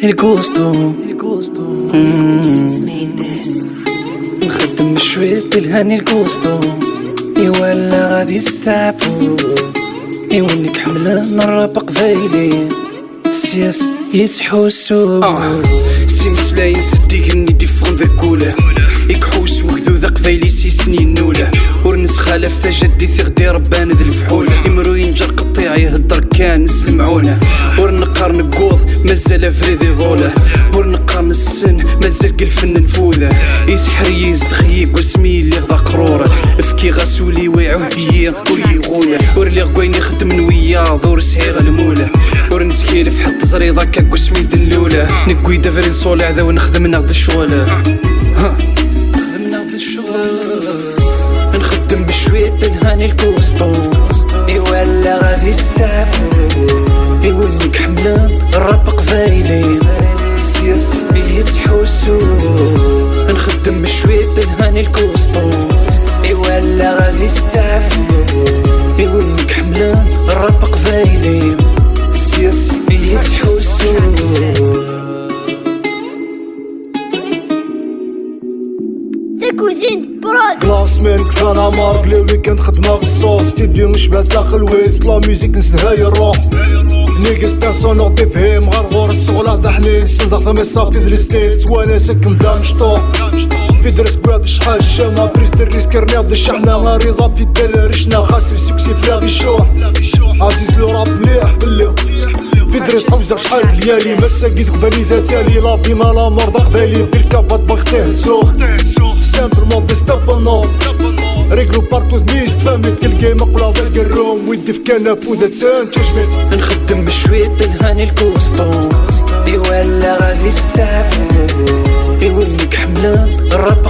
الكوستو نخدم شوية الهاني الكوستو ولا غادي يستعفو ونك حملة نرابق فايلين السياس يتحوسو سيمس لا ينسديك اني ديفون ذا كولا يكحوس وكذو ذا قبايلي 6 سنين نولا ورنس خالف تجدي ثغدي ربان ذي الفحولة يمرو ينجر قطيع يهدر كان نس المعونة ورنقار نقوض مازال فريدي ظولة ورنقار السن مازال الفن نفوذة يسحر يزد خيق واسمي اللي غدا قرورة افكي غاسولي ويعوذية وريغولة ورلي غوين يخدم نويا ذور سعيغ المولة ورنتكيلف حط زريضة كاك واسمي دلولة نقوي دافرين صولع ذا ونخدم نغد الشغلة نخدم نغد الشغلة نخدم بشوية نهاني الكوستو ولا غادي يستعفو ونك حملان الرابق فايلين السياس يتحوسو نخدم بشوية نهاني الكوستو ولا غادي يستعفو ونك حملان الرابق فايلين السياس يتحوسو كوزين براد كلاس مان كفانا مارك لي ويكند خدمة غصوص ستوديو نشبه داخل ويست لا ميوزيك نسنهاي الروح نيكس بيرسون نغدي فهم غرغور الصغلة ذا حنين سنضغ ثما صافي ذا الستيتس وانا ساكن دا مشطوح في درس كواد شحال الشامة بريز دريس رياض الشحنة غريضة في الدار رشنا خاسر سكسي فلاغي شوح عزيز لو راب مليح باللي في درس حوزة شحال بليالي مساقي ذوك بالي ذاتالي لا فينا لا مرضى قبالي بالكابات بغتيه الزوخ سامبلمون ديستابونو ريقلو بارتو ميست فامي تلقاي مقبلة ذاك الروم ويدي في كنف وذا تسان تجمد نخدم بشوية نهاني الكوستو ولا غادي يستعفو ونك حملان الراب